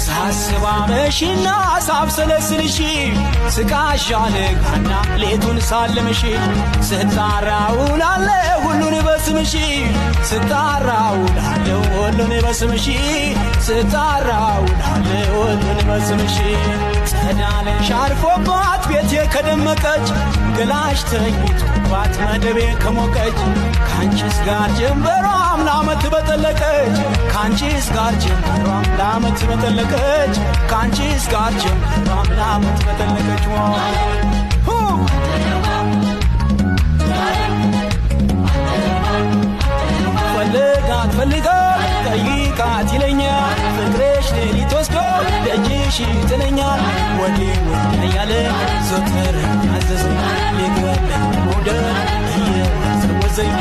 ሳስባመሽና ሳብሰለስልሽ ስቃሻልጋና ሌቱን ሳልምሽ ስጣራውላለ ሁሉን በስምሽ ስጣራውላለ ሁሉን በስምሽ ስጣራውላለ ሁሉን በስምሽ ጸዳለሽ አርፎባት ቤቴ ከደመቀች ገላሽ ተኝቶባት መደቤ ከሞቀች ካንቺስ ጋር ጀንበሯም ለዓመት በጠለቀች ካንቺስ ጋር ጀንበሯም ለዓመት በጠለቀች ካንቺስ ጋር ጀንበሯም ለዓመት በጠለቀች ፈልጋት ጠይቃት ይለኛል ፍቅርሽ ሌሊት ወስዶ ደጅሽ ይጥለኛል ወዴ ያያለ ዞተር ያዘዘኝ ሊገለኝ መውደድ እየወዘወዘኝ